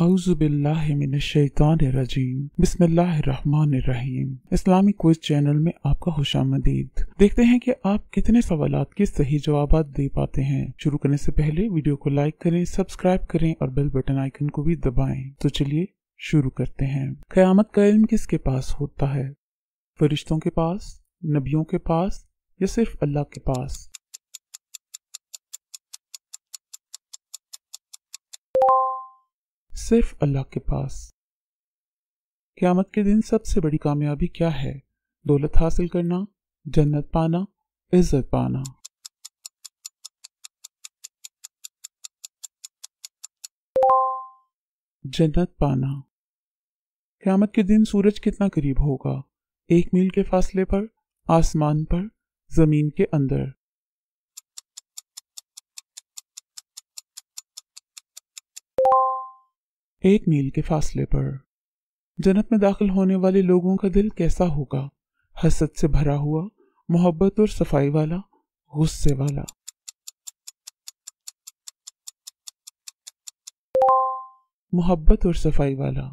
औज़ुबिल्लाहि मिनश्शैतानिर्रजीम बिस्मिल्लाहिर्रहमानिर्रहीम। Islamic quiz channel में आपका खुशामदीद। देखते हैं कि आप कितने सवालात के सही जवाबात दे पाते हैं। शुरू करने से पहले वीडियो को लाइक करें, सब्सक्राइब करें और बेल बटन आइकन को भी दबाएं। तो चलिए शुरू करते हैं। क़यामत का इल्म किसके पास होता है? फरिश्तों के पास, नबियों के पास या सिर्फ अल्लाह के पास? सिर्फ अल्लाह के पास। क़यामत के दिन सबसे बड़ी कामयाबी क्या है? दौलत हासिल करना, जन्नत पाना, इज्जत पाना? जन्नत पाना। क़यामत के दिन सूरज कितना करीब होगा? 1 मील के फासले पर, आसमान पर, जमीन के अंदर? 1 मील के फासले पर। जन्नत में दाखिल होने वाले लोगों का दिल कैसा होगा? हसद से भरा हुआ, मोहब्बत और सफाई वाला, गुस्से वाला? मोहब्बत और सफाई वाला।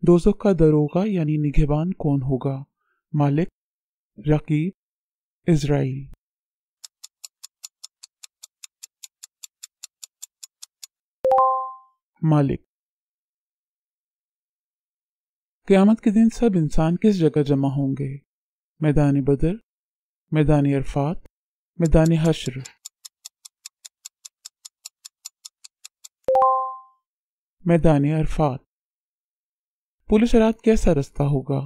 दोज़ख का दरोगा यानी निगहबान कौन होगा? मालिक, रकीब, इज़राइल? मालिक। क़यामत के दिन सब इंसान किस जगह जमा होंगे? मैदान बदर, मैदान अरफात, मैदान हश्र? मैदान अरफात। पुलिस रात कैसा रास्ता होगा?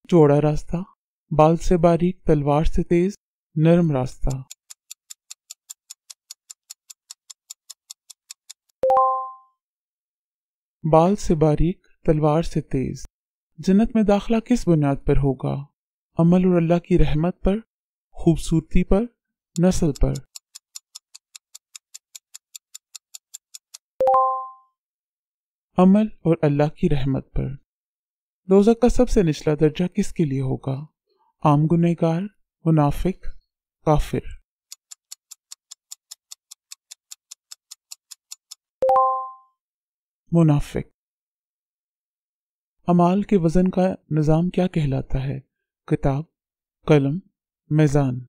चौड़ा रास्ता, बाल से बारीक तलवार से तेज, नरम रास्ता? बाल से बारीक तलवार से तेज। जन्नत में दाखिला किस बुनियाद पर होगा? अमल और अल्लाह की रहमत पर, खूबसूरती पर, नस्ल पर? अमल और अल्लाह की रहमत पर। दोज़ख का सबसे निचला दर्जा किसके लिए होगा? आम गुनहगार, मुनाफिक, काफिर? मुनाफिक। अमाल के वजन का निज़ाम क्या कहलाता है? किताब, कलम, मीज़ान?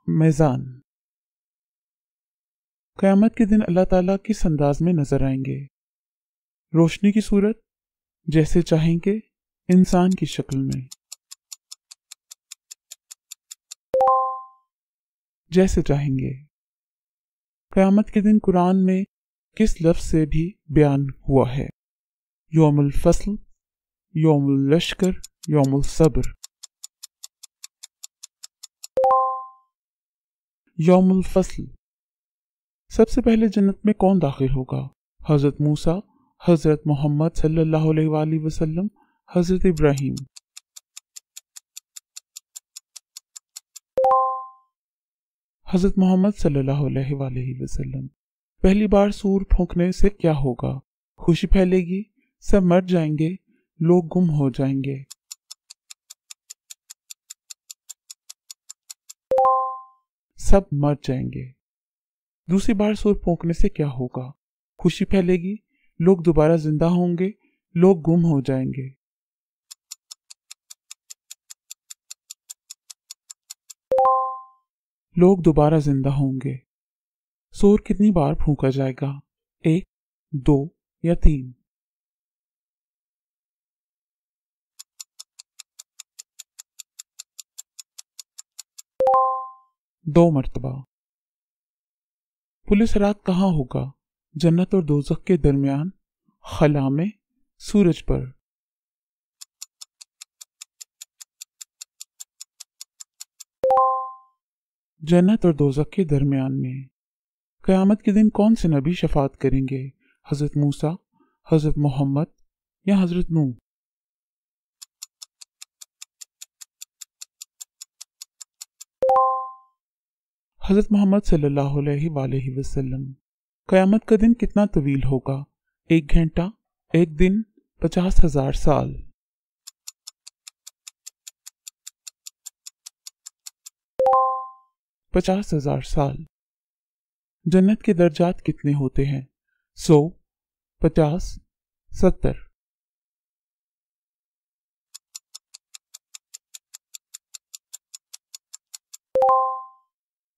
मीज़ान। क़यामत के दिन अल्लाह ताला किस अंदाज में नजर आएंगे? रोशनी की सूरत, जैसे चाहेंगे, इंसान की शक्ल में? जैसे चाहेंगे। क़यामत के दिन कुरान में किस लफ्ज़ से भी बयान हुआ है? यौमुल फ़स्ल, यौमुल लश्कर, यौमुल सब्र? यौमुल फ़स्ल। सबसे पहले जन्नत में कौन दाखिल होगा? हज़रत मूसा, हज़रत मोहम्मद सल्लल्लाहु अलैहि वसल्लम, हज़रत इब्राहीम? हज़रत मोहम्मद सल्लल्लाहु अलैहि वसल्लम। पहली बार सूर फूंकने से क्या होगा? खुशी फैलेगी, सब मर जाएंगे, लोग गुम हो जाएंगे? सब मर जाएंगे। दूसरी बार सूर फूंकने से क्या होगा? खुशी फैलेगी, लोग दोबारा जिंदा होंगे, लोग गुम हो जाएंगे? लोग दोबारा जिंदा होंगे। सूर कितनी बार फूंका जाएगा? 1, 2 या 3? 2 मरतबा। पुलिस रात कहाँ होगा? जन्नत और दोज़ख के दरमियान, खला में, सूरज पर? जन्नत और दोज़ख के दरमियान में। क़यामत के दिन कौन से नबी शफात करेंगे? हज़रत मूसा, हज़रत मोहम्मद या हज़रत नूह? हज़रत मोहम्मद सल्लल्लाहु अलैहि वसल्लम। क़यामत का दिन कितना तवील होगा? 1 घंटा, 1 दिन, 50,000 साल? 50,000 साल। जन्नत के दर्जात कितने होते हैं? 100, 50, 70।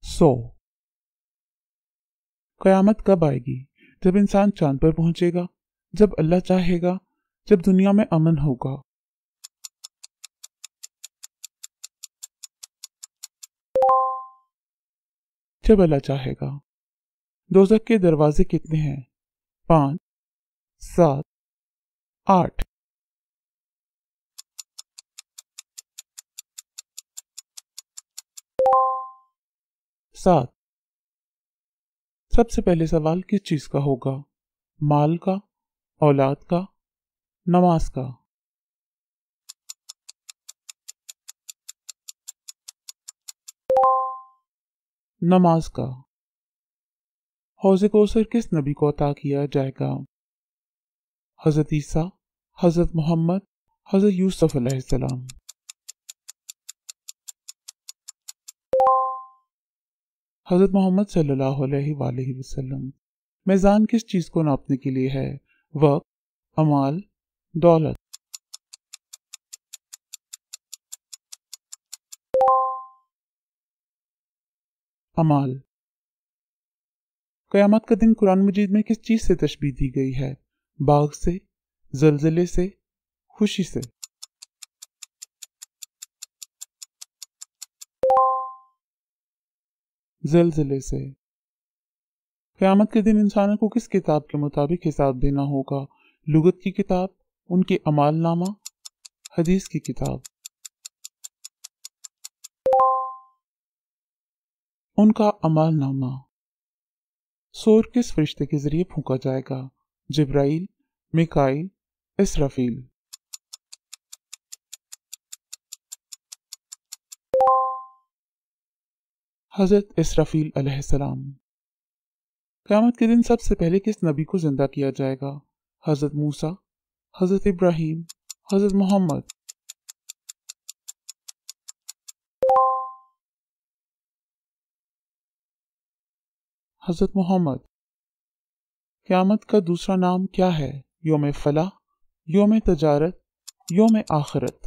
100। कयामत कब आएगी? जब इंसान चांद पर पहुंचेगा, जब अल्लाह चाहेगा, जब दुनिया में अमन होगा। जब अल्लाह चाहेगा। दोज़ख के दरवाजे कितने हैं? 5, 7, 8। 7। सबसे पहले सवाल किस चीज का होगा? माल का, औलाद का, नमाज का? नमाज का। हौज़े कौसर किस नबी को अता किया जाएगा? हजरत ईसा, हजरत मोहम्मद, हजरत यूसुफ अलैहिस्सलाम। हजरत मोहम्मद सल्लल्लाहु अलैहि वसल्लम। मीज़ान किस चीज को नापने के लिए है? वक्त, अमाल, दौलत? अमाल। क़यामत का दिन कुरान मजीद में किस चीज से तशबीह दी गई है? बाग से, ज़लज़ले से, खुशी से? ज़लज़ले से। क़यामत के दिन इंसानों को किस किताब के मुताबिक हिसाब देना होगा? लुगत की किताब, उनके अमाल नामा, हदीस की किताब? उनका अमाल नामा। सूर किस फरिश्ते के जरिए फूंका जाएगा? जिब्राइल, मिकाइल, इसराफील? हजरत इसराफील अलैहिस्सलाम। क़यामत के दिन सबसे पहले किस नबी को जिंदा किया जाएगा? हजरत मूसा, हजरत इब्राहिम, हजरत मोहम्मद? हजरत मोहम्मद। क़यामत का दूसरा नाम क्या है? योम फलाह, योम तजारत, योम आखिरत?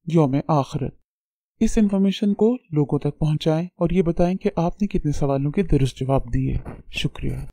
योम आखिरत। इस इंफॉर्मेशन को लोगों तक पहुंचाएं और ये बताएं कि आपने कितने सवालों के दुरुस्त जवाब दिए। शुक्रिया।